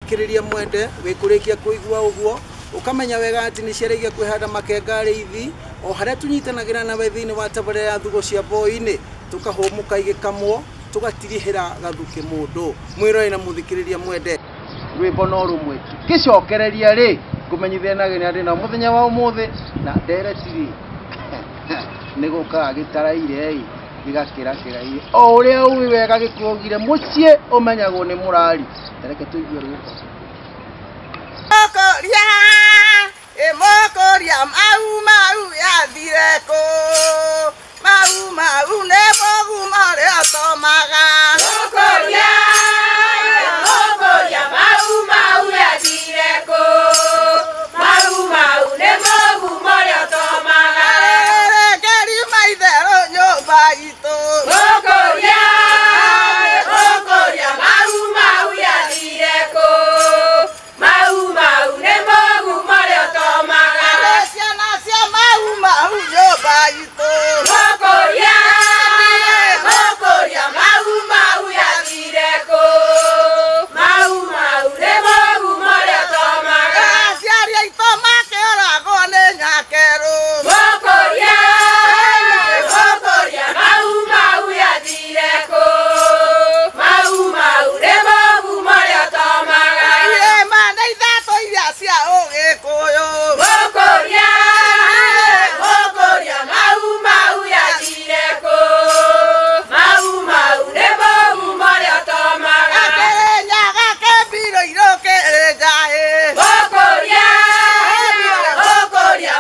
muthikiriria mwende wikurikia kuigua uguo ukamenya wega ati ni ciaragia kwihanda makenga riithi o haria tunyitanagira nawe thiini wa tabare ya thugo cia boini tukahumuka igikamwo tugatirihira gathuki mundu mwiroi na muthikiriria mwende rwimbo no rumwe gicokereria ri kumenyithia nageni ati na muthenya wa umuthi na nderetiri niguka gitaraire gigakira kiraire o uria uwi wega gikuogire mucie umenyagwo ni murari tereke tuigue rwimbo Mokoria mokoria mau yathireko mau ne mogu mare atomaga mokoria mau yathireko mau ne mogu mare atomaga geri maithero nyumba itu mokoria mau yathireko mau ne mogu mare atomaga ciana cia mau nyumba itu mokoria mau yathireko mau ne mogu mare atomaga ciari aitũ makioragwo nĩ nyakeru mokoria mau yathireko mau ne mogu mare atomaga mana ithatũ iria cia ũgĩkũyũ mokoria mau yathireko mau ne mogu mare atomaga nyaga kembiro irũkĩrĩ njaĩ mokoria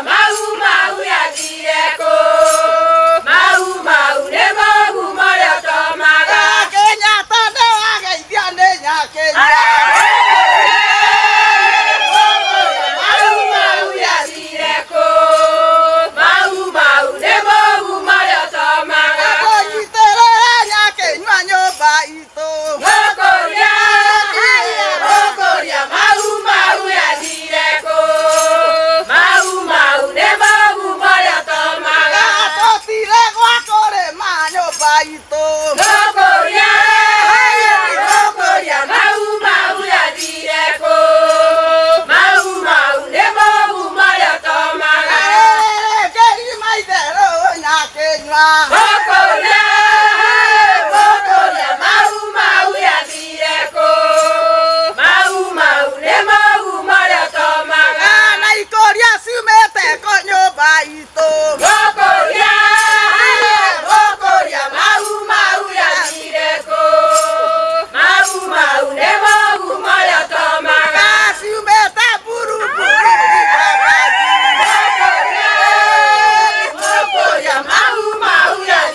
mau yathireko mau ne mogu mare atomaga Kenya tondũ wageithio nĩ nyakĩnya mau yathireko mau ne mogu mare atomaga kũnyitĩrĩra nyakĩnyua nyũmba itũ mokoria mau yathireko mau ne mogu mare atomaga tũtire gwa kũrĩma nyũmba itũ mokoria mau yathireko mau ne mogu mare atomaga ngeri maitherũ nyakĩnyua mokoria mau yathireko mau ne mogu mare atomaga na ikũria ciumĩte kũ nyũmba itũ mokoria mau yathireko mau ne mogu mare atomaga ciumĩte buruburu mokoria mau yathireko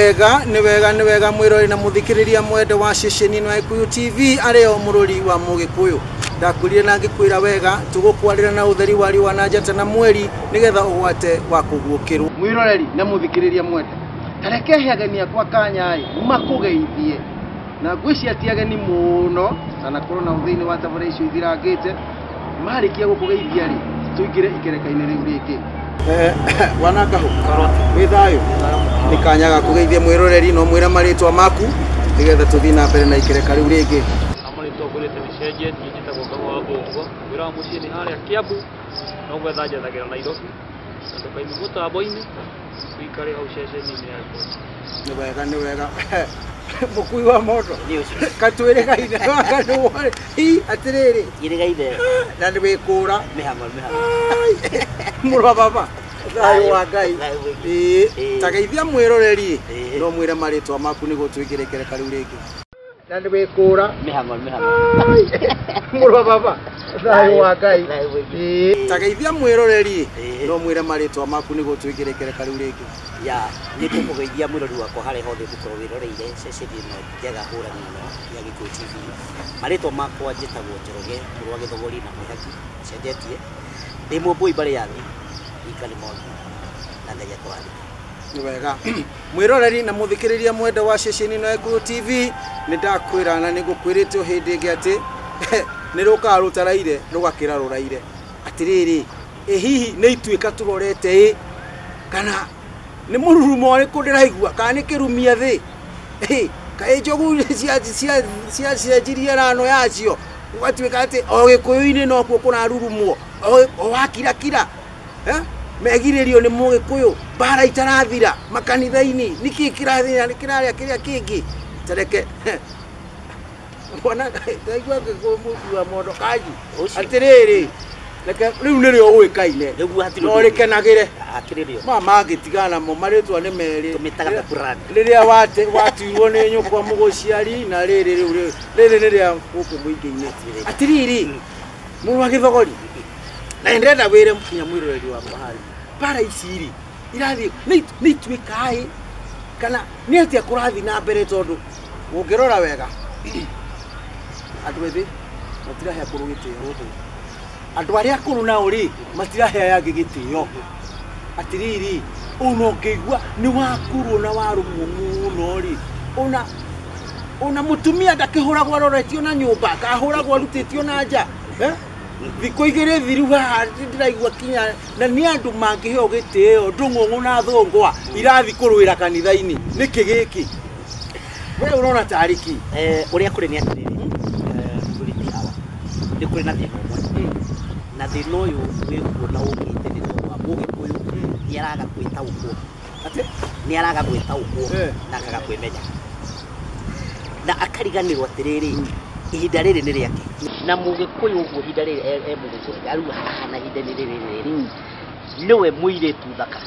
wega mwirori na muthikiriria mwende wa ceceni ino ya Gikuyu TV areo mururi wa Mugikuyu ndakurire na ngikwira wega tugukwarira na utheri wa riwa na njata na mweri nigetha ugwate wa kugukirwo mwiroreri na muthikiriria mwende tarekehe ageni akwa kanyai makugeithie na ngwicia ti ageni muno kana korona uthiini wa tabara icio ithirangite marikia gukugeithia ri tuingire ikereka-ini riu ringi wanakaho withayo nikanyaga kugeithia mwiroreri no mwira maritwa maku nigetha tuthii na mbere na ikereka riu ringi amarĩtwa ngũrĩte mĩcenje njĩtagwo Kahũa Mbũngũ wĩra wa mũciĩ nĩ harĩa Kiambu no gwetha njethagĩra Nairobi na ndũkaime mũtambo-inĩ ũikare hau ceceni-inĩ yakwa nĩ wega mukui wa moto katwire gaithe waka nĩ wore atirĩrĩ ire gaithe na nĩ wĩkũra mĩhama mũrũ wa baba thayo wa Ngai tageithia mwiroreri no mwire maritwa maku nĩguo tuingĩre ikereka riu ringi na nĩ wĩkũra mĩhama mũrũ wa baba thayo wa Ngai tageithia mwiroreri no mwire maritwa maku nĩguo tuingĩre ikereka riu ringi ya nĩ kũmũgeithia mwĩrori wakwa harĩa hothe ũngĩkorwo wĩroreire ceceni ĩno njega hũrani ĩno ya Gikuyu TV marĩtwa makwa njĩtagwo Njoroge mũrũ wa Gĩthogori na Mwĩhaki cenjetie ndĩ mũmbũi mbarĩ ya thĩ ikari mothe na Ngai akũrathime nĩ wega mwiroreri na muthikiriria mwende wa ceceni ĩno ya Gikuyu TV nĩ ndakwĩra na nĩ ngũkwĩrĩte hĩndĩ ĩngĩ atĩ nĩ rũkarũtaraire rũgakĩra rũraire atirĩrĩ hihi nĩ ituĩka tũrorete kana nĩ mũrurumo ũrĩkũ ndĩraigua kana nĩ kĩrumia thĩ kaĩ njogu ciacenjirie rano yacio ũgatuĩka atĩ o Gĩkũyũ-inĩ nokuo kũrarurumwo o wakirakira megirĩrio nĩ Mũgĩkũyũ mbara itarathira makanitha-inĩ nĩkĩ kĩrathira kĩrarĩa kĩrĩa kĩngĩ tareke mwana ndaigua Gĩkũyũ wa mondo kaji atirĩrĩ reke riu nĩrĩo ũĩkaine no rĩkenagĩre mama angĩtigana mo marĩtwa nĩ merĩ rĩrĩa watuirwo nĩ nyũkwa mũgũciari na rĩrĩ nĩ rĩa gũkũ mũingĩ-inĩ atirĩrĩ mũrũ wa Gĩthogori na ndĩrenda wĩre mũkinya mwĩroreri wakwa harĩ bara ici irathiĩ nĩ ituĩkaĩ kana nĩ atĩa kũrathiĩ na mbere tondũ ũngĩrora wega andũ ethĩ matirahe akũrũ gĩtĩo andũ arĩa akũrũ nao rĩ matirahe angĩ gĩtĩo atirĩrĩ ona ũngĩigua nĩ wakurwo na warũmwo mũno rĩ ona mũtumia ndakĩhũragwo aroretio na nyũmba kahũragwo arutĩtio na nja thikũ igĩrĩ thiru haha ndĩraigua kinya na nĩ andũ mangĩheo gĩtĩo ndũng'ũng'ũ na thũngwa irathi kũrũĩra kanitha-inĩ nĩkĩ gĩkĩ we ũrona tarĩ ki ũrĩa kũrĩ nĩ atĩrĩrĩ nĩ kũrĩ na thĩna ũmwe na thĩna ũyũ wĩkuona ũkĩte nĩ tondũ wa Mũgĩkũyũ nĩaraga gwĩtaũkwo nĩaraga gwĩtaũkwo na akaga kwĩmenya na akariganĩrwo atĩrĩrĩ ihinda rĩrĩ nĩ rĩake na Mũgĩkũyũ ũguo ihinda rĩrĩ Mũgĩkũyũ arua haha na ihinda rĩrĩ nĩwe mũirĩtu thaka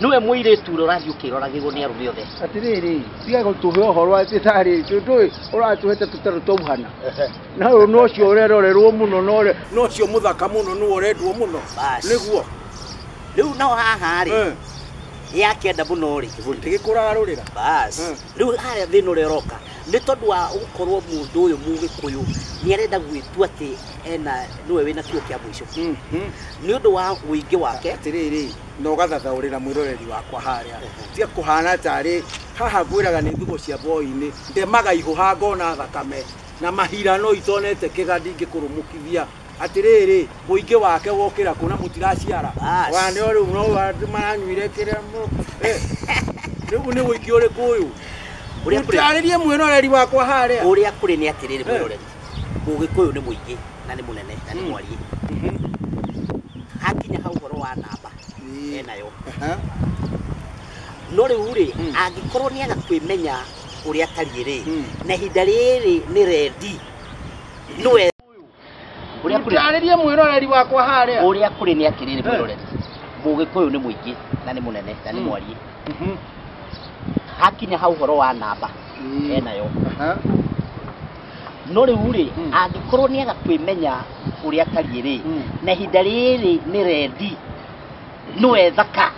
nĩwe mũirĩtu ũrathiĩ ũkĩroragĩrwo nĩ arũme othe atirĩrĩ tiga gũtũhe ũhoro atĩ tarĩ tũndũ ũratũhete tũtarĩ twaũhana na ũyũ no ũcio ũrerorerwo mũno no ũcio mũthaka mũno nĩwe ũrendwo mũno nĩguo rĩu no haha rĩ yakenda mũno rĩ tigĩkũraga rũrĩra rĩu harĩa thĩna ũrĩa ũroka nĩ tondũ wa gũkorwo mũndũ ũyũ Mũgĩkũyũ nĩ arenda gwĩtua atĩ nĩwe wĩna kĩo kĩa mũico nĩ ũndũ wa ũingĩ wake atirĩrĩ na ũgathathaũrĩra mwĩroreri wakwa harĩa tiga kũhana tarĩ haha ngwĩraga nĩ thugũ cia Voi-inĩ ndemaga ihũha ngona thakame na mahira no itonete kĩga ndingĩkũrũmũkithia atirĩrĩ mũingĩ wake wokĩra kuna mũtiraciara wane rĩu no maranyuire kĩrĩa rĩu nĩ mũingĩ ũrĩkũ ũyũ ũtarĩrie mwĩroreri wakwa harĩa ũrĩa kũrĩ nĩ atĩrĩrĩ mwĩroreri Mũgĩkũyũ nĩ mũingĩ na nĩ mũnene na nĩ mwariĩ hakinya hau ũhoro wa namba enayo no rĩu rĩ angĩkorwo nĩaga kwĩmenya ũrĩa atariĩ rĩ na ihinda rĩrĩ nĩ rendi nĩwe ũtarĩrie mwĩroreri wakwa harĩa ũrĩa kũrĩ nĩ atĩrĩrĩ mwĩroreri Mũgĩkũyũ nĩ mũingĩ na nĩ mũnene na nĩ mwariĩ hakinya hau ũhoro wa namba enayo no rĩu rĩ angĩkorwo nĩaga kwĩmenya ũrĩa atariĩ rĩ na ihinda rĩrĩ nĩ rendi nĩwe thaka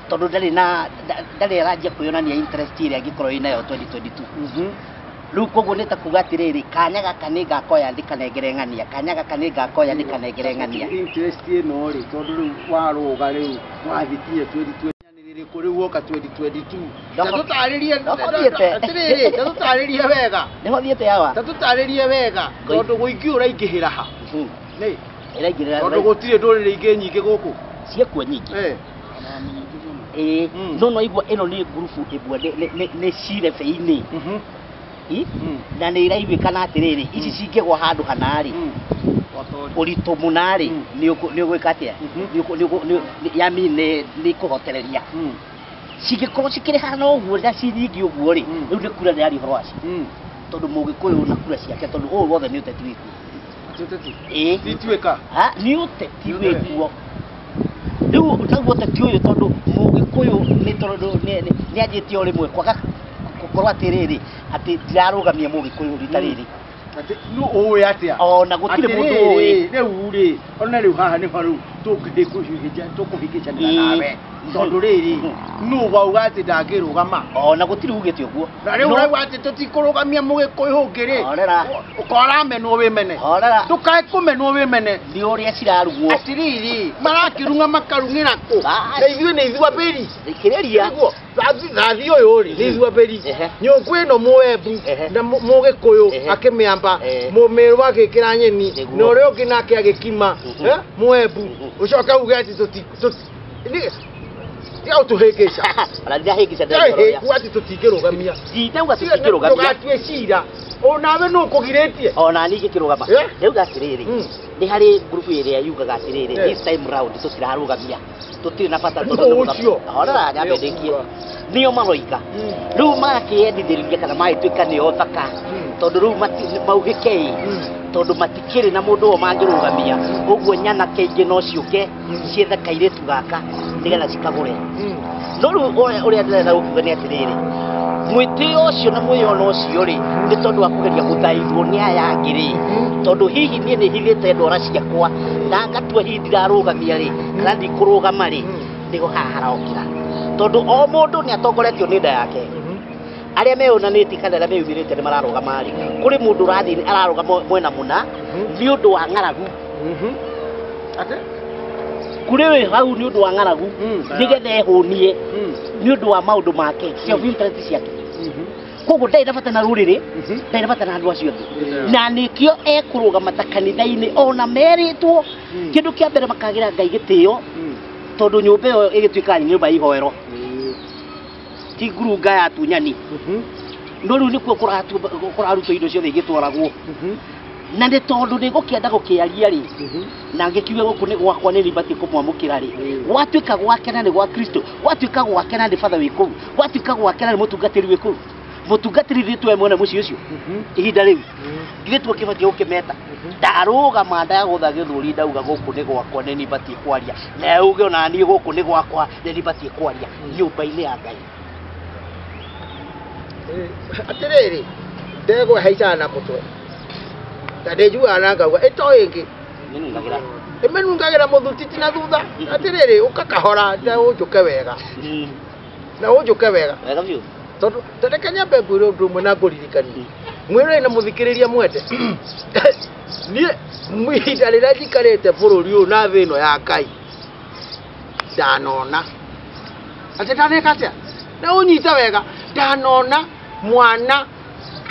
tondu ndari aranjia kwionania interest ire angikorwo inayo 2022 riu koguo nĩ ta kuga atĩrĩrĩ kanya gaka nĩ ngakoya ndikanengere ng'ania kanya gaka nĩ ngakoya ndikanengere ng'ania interest ĩno rĩ tondũ rĩu waroga rĩu wathikinya 2020 kuri woka 2022 tatũtarĩrie wega nĩho thiĩte yawa tatũtarĩrie wega tondũ gũingĩ ũraingĩhĩra ha nĩ ĩraingĩrĩra tondũ gũtirĩ ndũrĩrĩ ingĩ nyingĩ gũkũ ciekuo nyingĩ no igua ĩno nĩ ngurubu ĩmwe nĩ cirebeinĩ na nĩ iraiguĩkana atĩrĩrĩ ici cingĩgwa handũ hanarĩ ũritũ mũnarĩ nĩ ũgwĩka atĩa yami nĩ ikũhotereria cingĩkorwo cikĩrĩ hana ũguo na ciringi ũguo rĩ rĩu nĩ kura nĩari ũhoro wacio tondũ mũgĩkũyũ na kura ciake tondũ ũũ wothe nĩ ũteti wĩkuo nĩ ũteti wĩkuo rĩu naguo ũteti ũyũ tondũ mũgĩkũyũ nĩ anjĩtie o rĩmwe kwaga gũkorwo atĩrĩrĩ atĩ ndirarũgamia mũgĩkũyũ rita rĩrĩ no ũĩ atĩa ona gũtirĩ mũndũ ũĩ rĩu rĩ ona rĩu haha nĩho rĩu tũkũhĩngĩcanĩra nawe tondũ rĩrĩ nũ wauga atĩ ndangĩrũgama ona gũtirĩ ugĩte ũguo na rĩu ũrauga atĩ tũtikũrũgamia mũgĩkũyũ ũngĩ rĩ ũkoramenwo wĩmene ndũkae kũmenwo wĩmene nĩ ũrĩa cirarugwo atĩrĩrĩ marakĩrung'a makarung'ĩra kũ na ithuĩ nĩ ithua mbĩri ikĩrĩria thathi ũyũ rĩ nĩ ithua mbĩri nyũngũ ĩno mũembu na mũgĩkũyũ akĩmĩamba mũmĩrũ agĩkĩra nyeni na ũrĩa ũngĩ nake agĩkima mũembu ũcoke uge atĩ tiga ũtũhĩngĩca atĩ tũtingĩrũgamia ndauga tũtingĩrũgamia ndũgatue cira onawe nũ ũkũgirĩtie ona niĩ ngĩkĩrũgama ndauga atĩrĩrĩ nĩ harĩ ngurubu ĩrĩa yugaga atĩrĩrĩ this time round tũtirarũgamia tũtirĩ na bata tondũhorera nyambendĩkie nĩo maroiga rĩu magakĩendithĩrĩria kana magĩtuĩka nĩo thaka tondũ rĩu maugĩke tondũ matikĩrĩ na mũndũ o mangĩrũgamia ũguo nyanake ingĩ no ciũke ciethe kairĩtu gaka nĩgetha cikagũre no rĩu ũrĩa ndĩrenda gũkiuga nĩ atĩrĩrĩ mwĩtĩo ũcio na mwĩona ũcio rĩ nĩ tondũ wa kũgeria gũthaithwo nĩ aya angĩ rĩ tondũ hihi niĩ nĩ hithĩte ndwara ciakwa na ngatua hihi ndirarũgamia rĩ kana ndikũrũgama rĩ nĩho haha haraokĩra tondũ o mũndũ nĩ atongoretio nĩ nda yake arĩa meyonanĩtie kana arĩa meyumĩrĩte nĩ mararũgama rĩ kũrĩ mũndũ ũrathiĩ ararũgama mwena mũna nĩ ũndũ wa ng'aragu kũrĩ wĩ hau nĩ ũndũ wa ng'aragu nĩgetha ehũnie nĩ ũndũ wa maũndũ make self interest ciake koguo ndarĩ na bata na rũrĩrĩ ndarĩ na bata na andũ acio angĩ na nĩkĩo ekũrũgama ta kanitha-inĩ ona merĩtwo kĩndũ kĩa mbere makagĩra Ngai gĩtĩo tondũ nyũmba ĩyo ĩgĩtuĩka nyũmba ya ihoero ti ngurunga ya tunyani no rĩu nĩkuo kũrarutwo indo ciothe igĩtwaragwo na nĩ tondũ nĩ gũkĩenda gũkĩaria rĩ na ngĩkiuga gũkũ nĩ gwakwa nĩ rĩbatiĩ kũmwamũkĩra rĩ gwatuĩka gwakena nĩ gwa Kristo gwatuĩka gwakena nĩ batha wĩ kũu gwatuĩka gwakena nĩ mũtungatĩri wĩ kũu mũtungatĩri thĩtwo mwene mũciĩ ũcio ihinda rĩu githĩtwo kĩbatiĩ gũkĩmeta ndarũgama ndagũtha gĩthũri ndauga gũkũ nĩ gwakwa nĩ nĩbatiĩ kwaria na uge ona niĩ gũkũ nĩ gwakwa nĩ nĩbatiĩ kwaria nyũmba-inĩ ya Ngai atĩrĩrĩ ndegũhaica na mũtwe ta ndĩnjugaga na ngauga ĩtoĩ ĩngĩ ĩmenungagĩra mũthutiti na thutha atĩrĩrĩ ũkakahora na ũnjũke wega tondũ reke nyambe ngwĩre ũndũ ũmwe na ngũririkanie mwĩrĩ na mũthikĩrĩria mwende niĩ ihinda rĩrĩa njikarĩte bũrũri ũyũ na thĩ ĩno ya Ngai ndanona atĩ ndaneka atĩa na ũnyite wega ndanona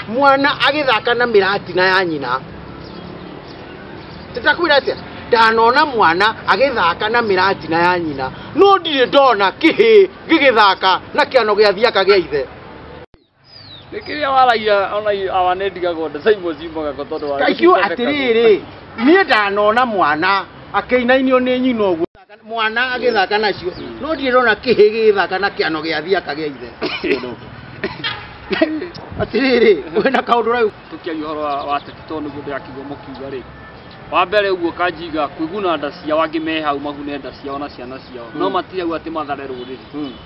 mwana agĩthaka na mĩratina ya nyina tĩtakwĩra atĩa ndanona mwana agĩthaka na mĩratina ya nyina no ndirĩ ndona kĩhĩ gĩgĩthaka na kĩano gĩa thiaka gĩa ithe Nikiria waragia ona awane ndigagwo ndacaimwo ciumaga tondũ wa kaikio atĩrĩrĩ niĩ ndanona mwana akĩinainio nĩ nyina ũguo mwana agĩthaka nacio no ndirĩ ndona kĩhĩ gĩgĩthaka na kĩano gĩa thiaka gĩa ithe atĩrĩrĩ wĩna kaũndũ rĩu tukiaria ũhoro wa teti tondũ nĩguo ndĩrakigwo mũkiuga rĩ wa mbere ũguo kanjiga kwĩguna nda ciao angĩ me hau magune nda ciao na ciana ciao no matirauga atĩ mathare rũrĩrĩ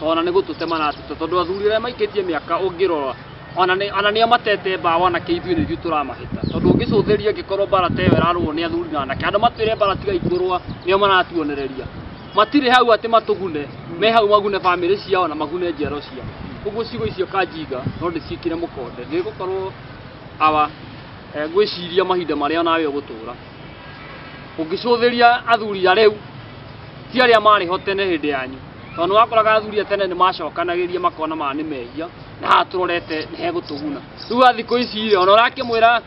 tondũ nĩ gũtũtema na atĩ tondũ athuri arĩa maikĩtie mĩaka ũngĩrora ona nĩ amatete mbawa na kĩithuĩ nĩ ithuĩ tũramahĩta tondũ ũngĩcũthĩria angĩkorwo mbara ta ĩyo ĩrarũo nĩ athuri na anake andũ matwĩre mbara tiga ikũrũa nĩo maratuonereria matire hau ati matugune me hau magune family ciao na magune njero ciao koguo cigo icio Kanjinga no ndiciikire mukonde ni gukorwo awa gwiciria mahinda maria nawe ugutura ungicuthiria athuri a riu ti aria mari ho tene hindi yanyu tondu wakoraga athuri tene ni macokanagiria makona ma ni mehia na haturorete ni hegutuguna riu athiko ici ona urakimwira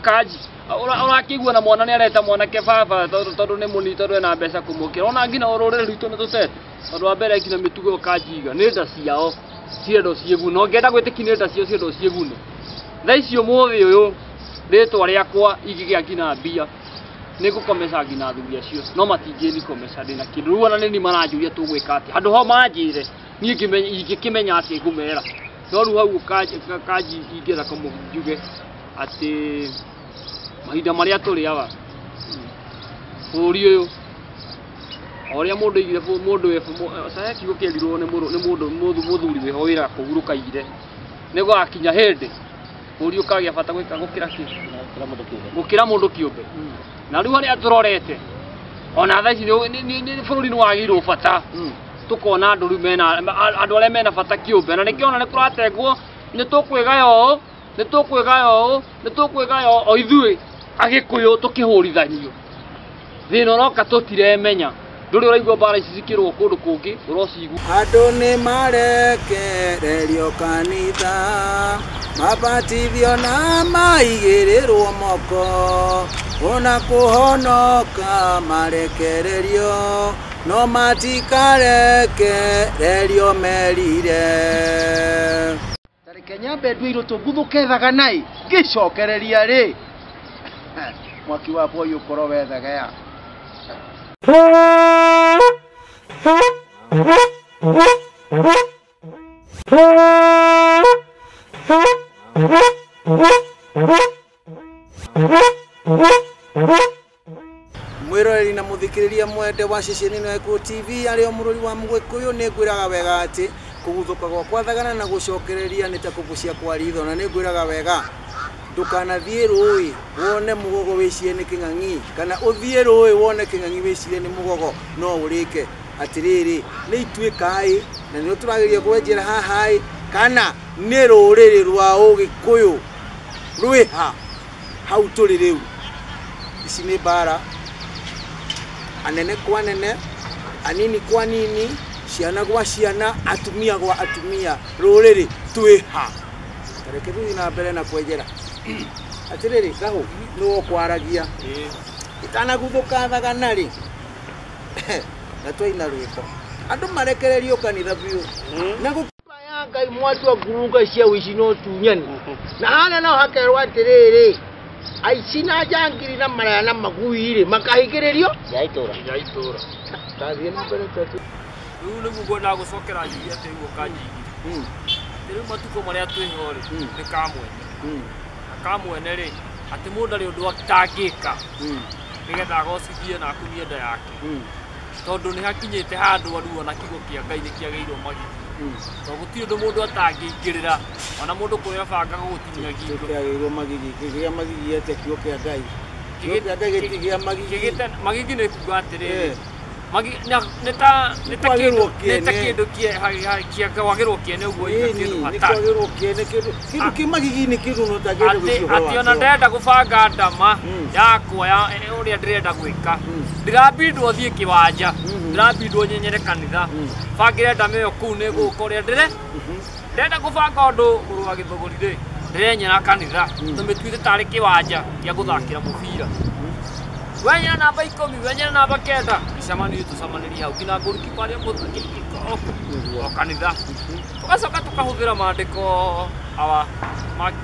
Kanji urakigua na mwana ni areta mwanake baba tondu ni muni tondu ena mbeca kumukira ona ngina ururire rwitũ ni tutete tondu wa mbere ngina mitugo Kanjinga ni nda ciao ciendo ciegune ongenda gwitikinia nda cio ciendo ciegune thaa icio muthi uyu ritwa riakwa ingigia ngina mbia ni gukomesa ngina athuri acio no matingini komesa ndina kindu riu ona nini maranjuria tugwika ati handu ho manjire nie ingikimenya ati ngumera no riu hau Kanji ingira kumujuge ati mahinda maria turi awa bũrũri uyu oria mundu igire mundu we saya kiugo kierirwo ni mundu muthuri we hoira kuguruka ire nego akinya hindi bũrũri ukagia bata gwika gukira mundu kiumbe na riu haria turorete ona thaa ici ni bũrũri ni wagirwo bata tukona andu riu mena andu aria mena bata kiumbe na nikiona ni kuratengwo ni tukwigaya o ithui agikuyu tukihurithanio thina roka tutiremenya nduri uraigua bara ici cikirwo kundu kungi urocigu andu ni marekererio kanitha mabatithio na maigirirwo moko ona kuhonoka marekererio no matikarekererio merire Kenya bedu iro tuguthuke thaganai gicokereria ri mwaki wa boyo koro wethagea mwiroreri na muthikiriria mwende wa ceceni ino ya Eko TV ario murori wa Mugikuyu ni ngwiraga wega ati kuguthuka gwakwa thagana na gucokereria ni ta kubucia kwa ritho na ni ngwiraga wega ndukanathie rui wone mugogo wicirie ni king'ang'i kana uthie rui wone king'ang'i wicirie ni mugogo no urike atiriri ni ituikai na ni turageria kwenjera haha kana ni ruriri rwa Ugikuyu rwi hau turi riu ici ni bara anene kwa nene anini kwa nini ciana gwa ciana atumia gwa atumia ruriri twiha tarekeru na mbere na kwenjera atiriri gahu no kwaragia itana guthuka thagana ri na twaina rwiko andu marekererio kanitha biu na gupaya Ngai mwatu aguruga cia wici no tunyani na hana no hakerwa atiriri aici na jangiri na maraya na maguiri makahikirerio yaitura tathie mbere tatu riu nigu ngwenda gucokera njigi ati guo Kanjingi riu matuko maria twihori ni kamwene ri ati mundu ari undu atangika nigetha agocithie na akunie nda yake tondu ni hakinyite handu aru ona kigo kia Ngai ni kiageirwo magigi to gutiri undu mundu atangingirira ona mundu kuria banga gutinia gingo kiageirwo magigi ete kigo kia Ngai kigo kia Ngai gitigia magigi ni kuga atiriri neta kindu kia wagirwo kiene uguo kindu kindu kimagigi ni kindu no tagire gucio ati ona ndenda gubanga ndama yakwa ya uria ndirenda gwika ndirabindwo thie kiwanja ndirabindwo nyenyere kanitha bangire ndama iyo kuu ni guka uria ndenda gubanga undu urwa githogori ri ndirenyera kanitha tumitwite tari kiwanja gia guthakira mubira wenyera namba 10 wenyera namba 9 icamani tucamaniria hau ngina nguru kiparia o kanitha tugacoka tukahuthira mandiko awa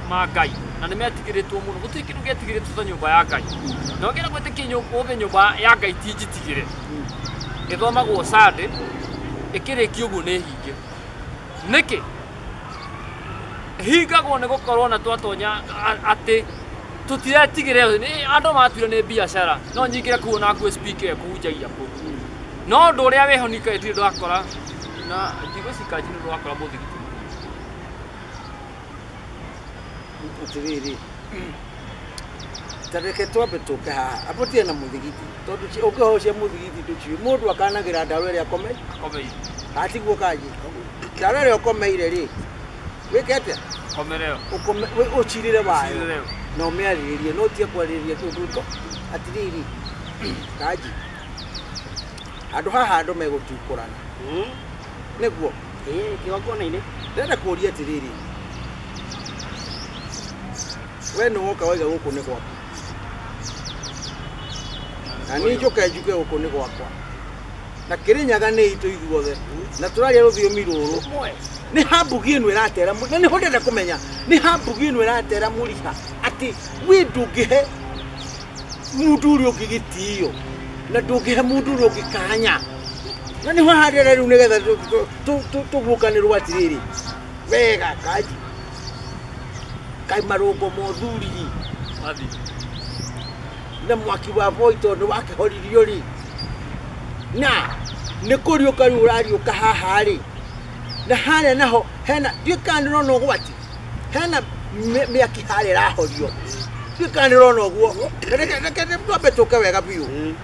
ma Ngai na nĩ metigiritwo muno gutiri kindu getigiritwo ta nyumba ya Ngai no ngira gwitikia nyumba ya Ngai ti njitigire ithomagwo Sunday ikirikio uguo nĩ hinge niki hingagwo nĩ gukorwo na twatonya ati tutiretigire ni andu matwire ni biashara no nyingire kuona ku speaker kujagia ku no ndu uria wehonika itiri ndakora na njigo cikaji ni ndakora muthigiti atiriri tareke twambe tuke haha apotie na muthigiti tondu ci ukihocia muthigiti tuci mundu akanagira ndawa ria kome atiguo kaji ndawa ria komeire ri wikete komereo ukome uchirire bayo na umearirie no tie kwaririe tunduko atiriri kaji andu haha andu megutukurana niguo kigongona-inĩ ndenda kuria atiriri we no woka waiga guku ni gwakwa na ni njuke guku ni gwakwa na Kirinyaga ni itu ithuothe na turaria ruthiomi ruru ni hambugi ino iratera na ni hondete kumenya ni hambugi ino iratera muriha ati wi ndungihe mundu uri ungigitio na ndungihe mundu uri ungikanya na ni hahandere riu nigetha tugukanirwo atiriri wega kaji kai marungo mothuri athi na mwaki wa boito ni wakihoririo ri na ni kuriuka riu urariuka haha ri na hane naho hena ndikandiro no gwati hena miaki hare rahorio ndikandiro no guo reke twambe tuke wega biu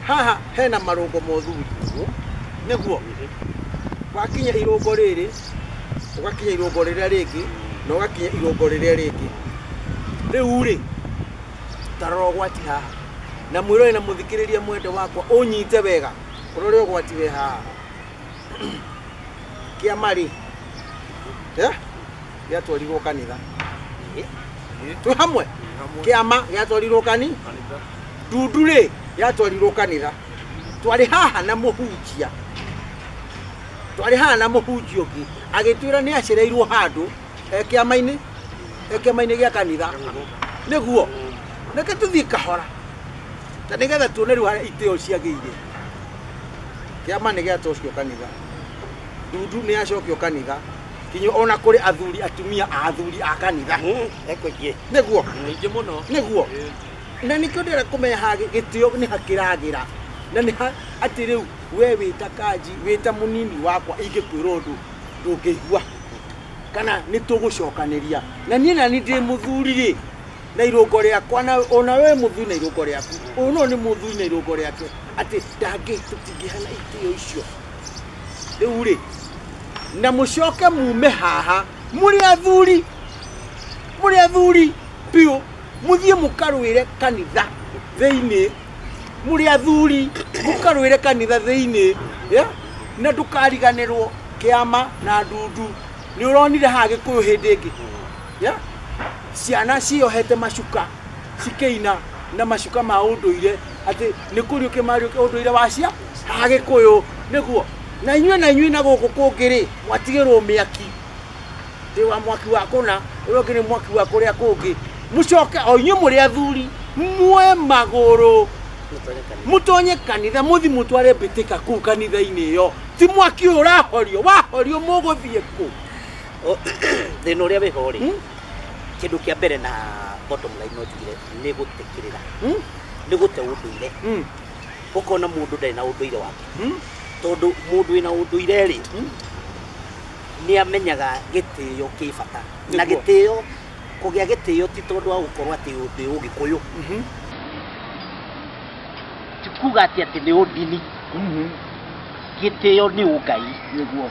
haha hena marungo mothuri niguo wakinya irungo riri ugakinya irungo riria ringi na ugakinya irungo riria ringi riu ri taroro gwati haha na mwiroi na muthikiriria mwende wakwa unyite wega kurore gwati we haha kiamari yatwarirwo kanitha tu hamwe kiama yatwarirwo kanitha ndundure yatwarirwo kanitha twari haha na muhunjia twari haha na muhunjia ungi agitwira ni acereirwo handu kiama-ini gya kanitha niguo reke tuthii kahora ta nigetha tuone riu haria itio ciagiire kiama ni giatocio kanitha ndundu ni acokio kanitha kinyo ona kuri athuri atumia athuri a kanitha ekwekie niguo nyingi muno niguo na nikio ndira kumenya hagi gitio ni hakiragira na ni ati riu we wita kaji wita munini wakwa ingikwira undu ndungigua kana ni tugucokaniria na nie na ni ndi muthuri ri na irungo riakwa na ona we muthuri na irungo riaku uno ni muthuri na irungo riake ati ndangi tutingihana itio icio riu ri na mucoke mume haha muri athuri piu muthie mukarwire kanitha theini muri athuri mukarwire kanitha theini na ndukariganirwo kiama na ndundu ni uronire haha Gikuyu hindi ingi ciana ciohete macuka cikeina na macuka ma unduire ati ni kuriuke mariuke unduire wacia haha Gikuyu niguo na inyue na guku kungiri mwatigirwo miaki ndi wa mwaki wa kuna uyo ngini mwaki wa kuria kungi mucoke o inyue muri athuri mwe maguru mutonye kanitha muthi mutware bitika ku kanitha-ini iyo ti mwaki urahorio wahorio muguthie ku thina uria wiho ri kindu kia mbere na bottom line no njugire ni gutikirira ni gute unduire ukona mundu ndari na unduire wake tondu mundu wina unduire ri ni amenyaga gitio kibata na gitio kugia gitio ti tondu wa gukorwo ati ndi Ugikuyu tikuga ati ni udini gitio ni ugai niguo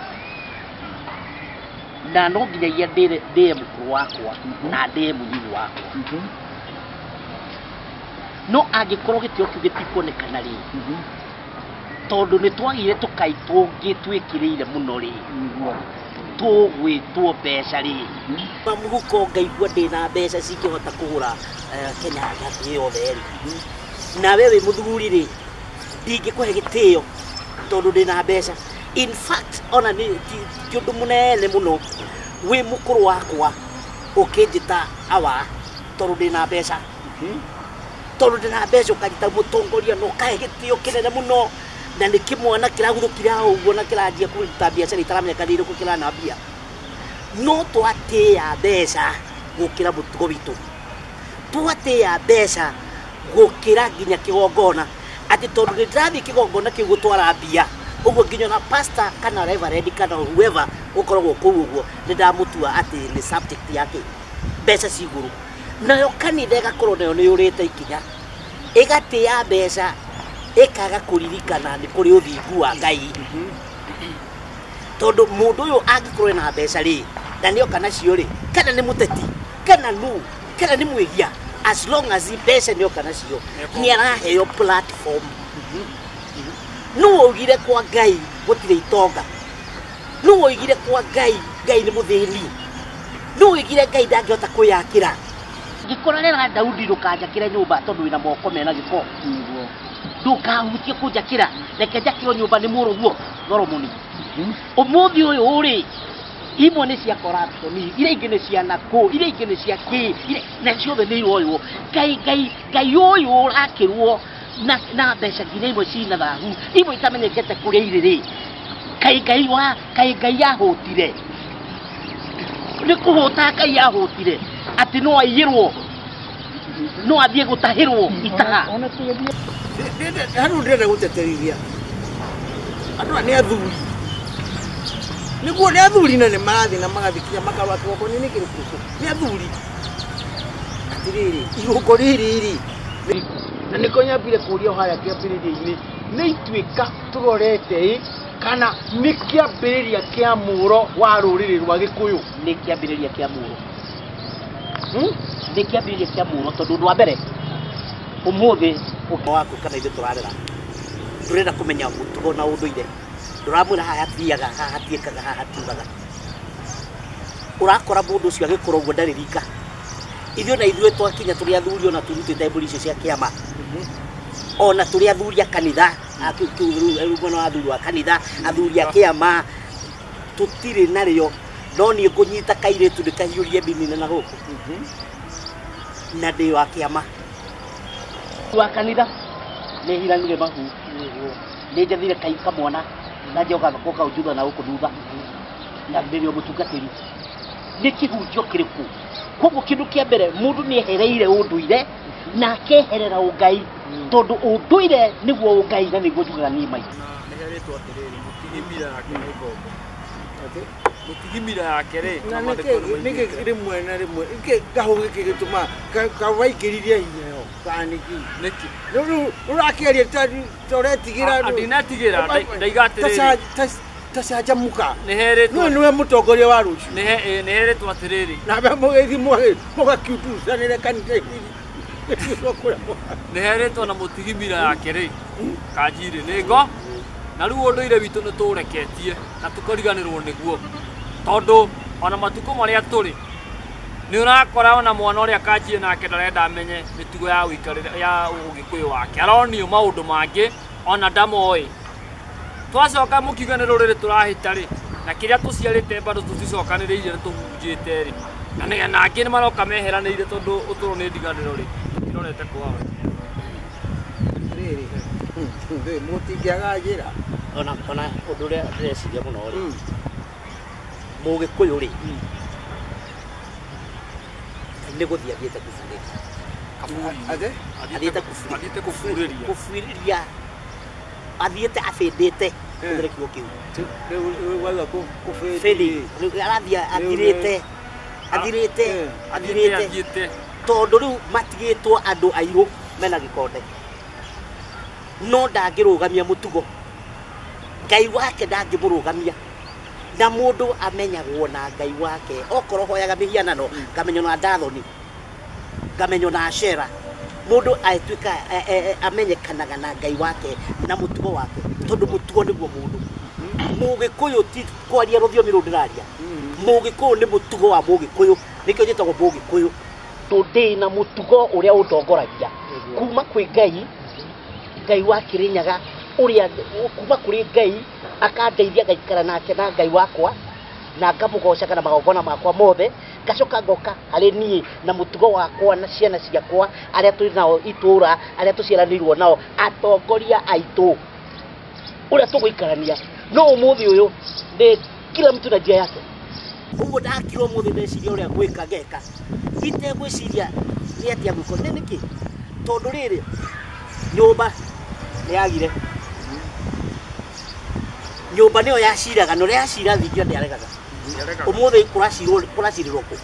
na no nginyagia ndie mukuru wakwa na ndie munyini wakwa no angikorwo gitio kiu gitikuonekana ri tondu ni twagire tukaitwo ngitwikirire muno ri tugwitwo mbeca ri pamuhuko ngaigua ndina mbeca cingihota kugura Kenya yake yothe ri na wewe muthuri ri ndingikuhe gitio tondu ndina mbeca in fact ona ni kiundu munene muno wi mukuru wakwa ukinjita awa tondu ndina mbeca tondu ndina mbeca ukajita mutongoria no kahe gitio kinene muno na ni kimwana kiraguthukira uguo na kiranjia kuruta biacara itaramenya ndiro ku kiranambia no twatia mbeca gukira mutugo witu twatia mbeca gukira nginya kigongona ati tondu ndirathi kigongona kiu gutwara mbia uguo nginya na pastor kana reverend kana whoever ukoragwo kuu uguo nindamutua ati ni subject yake mbeca ciguru nayo kanitha ĩgakorwo nayo nĩ yũrĩte ikinya ĩgatĩa mbeca ĩkaga kũririkana nĩ kũrĩ ũthingu wa Ngai tondũ mũndũ ũyũ angĩkorwo na mbeca rĩ na nĩoka nacio rĩ kana nĩ mũteti kana nũ kana nĩ mwĩhia as long as mbeca nĩoka nacio nĩ araheo platform nũ oigire kwa Ngai gũtirĩ itonga nũ oigire kwa Ngai nĩ mũthĩni nũ oigire Ngai ndangĩhota kwĩyakĩra ngĩkora rĩra Daudi ndũkanjakĩre nyũmba tondũ wĩna moko mena gĩko ndũkahutie kũnjakĩra reke njakĩrwo nyũmba nĩ mũrũguo Solomoni ũmũthĩ ũyũ rĩ imwe nĩ cia corruption iria ingĩ nĩ cia nakũ iria ingĩ nĩ cia kĩ na ciothe nĩ iroywo Ngai ũyũ ũrakĩrwo na mbeca nginya imwe cina thahu imwe itamenyekete kũrĩa irĩ rĩ Ngai yahũtire nĩ kũhũta Ngai yahũtire atĩ no aiyĩrwo no athiĩ gũtahĩrwo itaha Hano ndĩrenda gũteterithia andũ aya nĩ athuri nĩguo nĩ athuri na nĩ marathiĩ na magathikinya makarũa kĩgoko nĩ kĩrĩkũ nĩ athuri atĩrĩrĩ igũngũ rĩrĩ na nĩkĩo nyambire kũria harĩa kĩambĩrĩria-inĩ nĩ ituĩka tũrorete kana nĩ kĩambĩrĩria kĩa mũro wa rũrĩrĩ rwa Gĩkũyũ nĩ kĩambĩrĩria kĩa mũro nĩ kĩambĩrĩria kĩa mũro tondũ ũndũ wa mbere ũmũthĩ waku kana ithuĩ tũrarera ndũrenda kũmenya mũtugo na ũndũire ndũramwĩra haha hathiaga haha hatiĩkaga haha hatiugaga ũrakora mũndũ ũcio agĩkora ũguo ndarĩ rika ithuĩ na ithuĩ twakinya tũrĩ athuri ona tũrutĩte mbũri icio cia kĩama ona tũrĩ athuri a kanitha mwena wa athuri wa kanitha athuri a kĩama tũtirĩ narĩo no niĩ ngũnyita kairĩtu ndĩkahiũrie mbinine na gũkũ na ndĩ wa kĩama wa kanitha nĩ hiranire mahu nĩ njathire kai kamwana na njoka gũka ũjutha na gũkũ thutha na ndĩrĩ mũtungatĩri nĩ kĩhunjio kĩrĩkũ koguo kĩndũ kĩa mbere mũndũ nĩ ehereire ũndũire na akeherera ũngai tondũ ũndũire nĩguo ũngai na nĩguo njugaga niĩ maitũ nĩheretwo atĩrĩrĩ mũtigimira yake nĩ ngombo mũtigimira yake rĩ nĩkĩ rĩmwe na rĩmwe kahũ gĩkĩ gĩtũma kawaingĩririe hinya yo kanĩki nĩkĩ ũrakĩaria toretigĩra ndinatigĩra ndaiga atĩrĩrĩ tacanjamuka nĩheretwo nĩwe mũtongoria wa rũciũ nĩheretwo atĩrĩrĩ nawe mũgĩthi mũgakiutucanĩre kanitha-inĩ nĩheretwo na mũtigimira yake rĩ kanjirĩ nĩ ngo na rĩu ũndũire witũ nĩ tũũreketie na tũkariganĩrwo nĩguo tondũ ona matukũ marĩa tũrĩ nĩ ũrakora ona mwana ũrĩa kanjire nake ndarenda amenye mĩtugo ya ũikarĩre ya ũgĩkũyũ wake aronio maũndũ mangĩ ona ndamoĩ twacoka mũkiuga nĩ rũrĩrĩ tũrahĩta rĩ na kĩrĩa tũciarĩte bado tũticokanĩrĩire nĩ tũhunjĩte rĩ na angĩ nĩ maroka meheranĩire tondũ ũtũro nĩ ndiganĩro rĩ irorete kwao mũtingĩaga njĩra ona ũndũ ũrĩa ndĩreciria mũno rĩ Mũgĩkũyũ rĩ nĩ gũthiĩ athiĩte kũburĩria athiĩte abĩndĩte kũthĩre kiugo kĩu arathiĩ athirĩte tondũ rĩu matigĩtwo andũ airũ mena gĩkonde no ndangĩrũgamia mũtugo Ngai wake ndangĩmũrũgamia na mũndũ amenyagwo na Ngai wake okorwo hoyaga mĩhianano ngamenyo na Dathoni ngamenyo na Ashera mũndũ aituĩka amenyekanaga na Ngai wake na mũtugo wake tondũ mũtugo nĩguo mũndũ Mũgĩkũyũ ti kwaria rũthiomi rũu ndĩraria Mũgĩkũyũ nĩ mũtugo wa Mũgĩkũyũ nĩkĩo njĩtagwo Mũgĩkũyũ tondĩ na mũtugo ũrĩa ũtongoragia kuma kwĩ Ngai wa Kĩrĩnyaga ũrĩa kuma kũrĩ Ngai akandeithia ngaikara nake na Ngai wakwa na ngamũgocaga na magongona makwa mothe ngacoka ngoka harĩ niĩ na mũtugo wakwa na ciana ciakwa arĩa tũrĩ nao itũũra arĩa tũciaranĩirwo nao atongoria aitũ ũrĩa tũgũikarania no ũmũthĩ ũyũ nĩ kila mtu na njĩra yake ũguo ndakirwo ũmũthĩ ndeciria ũrĩa ngwĩka ngeka itegwĩciria nĩ atĩa gwĩkwo nĩ nĩkĩ tondũ rĩrĩ nyũmba nĩ yagire nyũmba nĩyo yaciraga no yacira thingira ndĩaregaga ũmũthĩ kũracirĩrwo kũ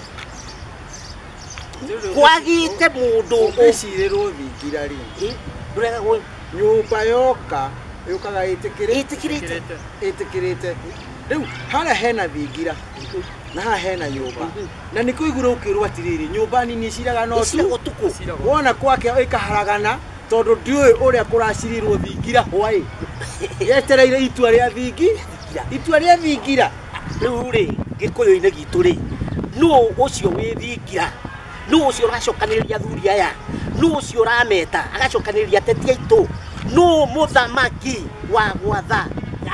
kwagite mundu ũgĩcirĩrwo thingira rĩngĩ ndurega gwe nyũmba yoka yũkaga itikirite ĩtĩkĩrĩte rĩu harĩa hena thingira na haha hena nyũmba na nĩ kũigũra ũkĩrwo atirĩrĩ nyũmba nini iciraga no tu utuku wona kwake ĩkaharagana tondũ ndiũĩ ũrĩa kũracirirwo thingira hwaĩ yetereire itua rĩa thingira riu ri gikuyu-ini gitu ri no ucio wi thingira no ucio uracokanĩrĩria athuri aya no ucio urameta agacokanĩrĩria ateti aitu no muthamaki wa gwatha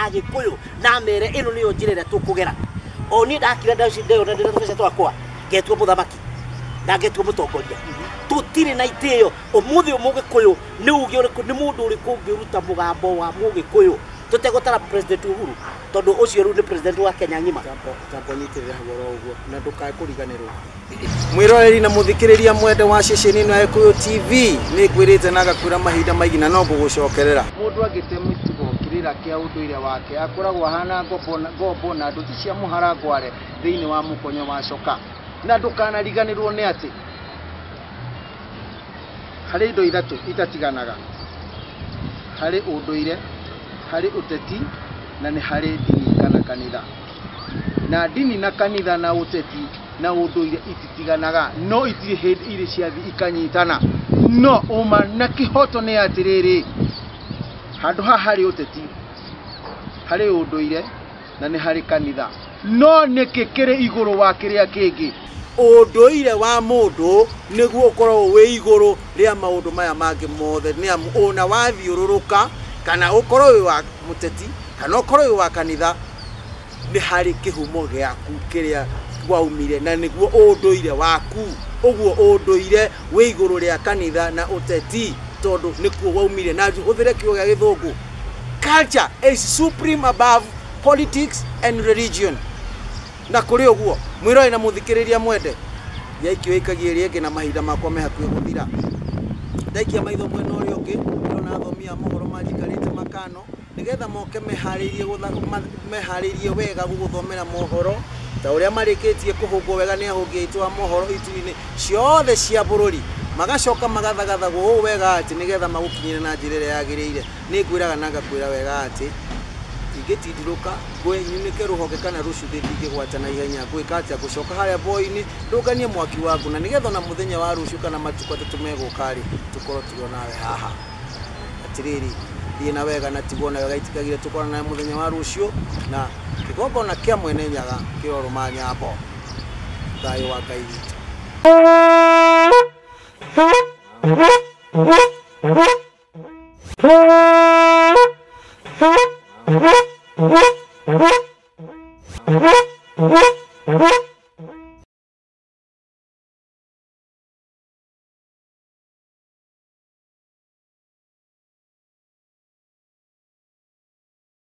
agikuyu na mere ino niyo njĩra ĩrĩa tũkũgera oni ndakira ndĩyo na ndĩratũbeca twakwa ngetua muthamaki na ngetua mũtongoria tutire na itĩyo ũmũthĩ mũgĩkũyũ nĩ uge ũrĩkũ nĩ mũndũ ũrĩkũ ũngĩruta mũgambo wa mũgĩkũyũ tutegũtara president Uhuru tondu ucio rĩu nĩ president wa Kenya ng'ima tambo nyitirira hagoro ũguo na ndũkae kũriganĩrwo mwĩroreri na mũthikĩrĩria mwende wa ceceni ĩno ya Gĩkũyũ TV nĩ ngwĩrĩte na ngakwĩra mahinda maingĩ na no ngũgũcokerera mũndũ angĩte mĩtugo kĩrĩra kĩa ũndũire wake akoragwo ahana ngombo na ndũti cia mũharangware thĩinĩ wa mũkonyo wa coka na ndũkanariganĩrwo nĩ atĩ harĩ indo ithatũ itatiganaga harĩ ũndũire harĩ ũteti na nĩ harĩ dini kana kanitha na dini na kanitha na ũteti na ũndũire ititiganaga no itirĩ hĩndĩ irĩ ciathi ikanyitana no uma na kĩhoto nĩ atĩrĩrĩ handũ haha harĩ ũteti harĩ ũndũire na nĩ harĩ kanitha no nĩkĩ kĩrĩ igũrũ wa kĩrĩa kĩngĩ ũndũire wa mũndũ nĩguo ũkoragwo wĩ igũrũ rĩa maũndũ maya mangĩ mothe nĩ amu ona wathiũrũrũka kana ũkorwo wĩ wa mũteti kana ũkorwo wĩ wa kanitha nĩ harĩ kĩhumo gĩaku kĩrĩa waumire na nĩguo ũndũire waku ũguo ũndũire wĩ igũrũ rĩa kanitha na ũteti tondũ nĩkuo waumire na hũthĩre kiugo gĩa gĩthũngũ culture is supreme above politics and religion na kũrĩ ũguo mwĩroreri na mũthikĩrĩria mwende yaikio ikagie rĩngĩ na mahinda makwa me hakuhĩ gũthira ndaikia maitho mwena ũrĩa ũngĩ ndĩrona athomi a mohoro manjikarĩte makano nĩgetha moke meharĩrie wega gũgũthomera mohoro ta ũrĩa marĩkĩtie kũhũngwo wega nĩ ahũngi aitũ a mohoro itu-inĩ ciothe cia bũrũri magacoka magathagathagwo ũũ wega atĩ nĩgetha magũkinyĩre na njĩra ĩrĩa yagĩrĩire nĩ ngwĩraga na ngakwĩra wega atĩ ingĩtindĩrũka nyunĩke rũhonge kana rũcuthĩ ndingĩgwata na ihenya gwĩka atĩa gũcoka harĩa boĩ-inĩ ndũnganie mwaki waku na nĩgetha ona mũthenya wa rũciũ kana matukũ atatũ megũka-rĩ tũkorwo tũrĩ nawe haha atĩrĩrĩ thiĩ na wega na tigwo na wega itikagire tũkorwo nawe mũthenya wa rũciũ na kĩgongona kĩa mwene nyaga kĩrorũma nyambo thayũ wa Ngai witũ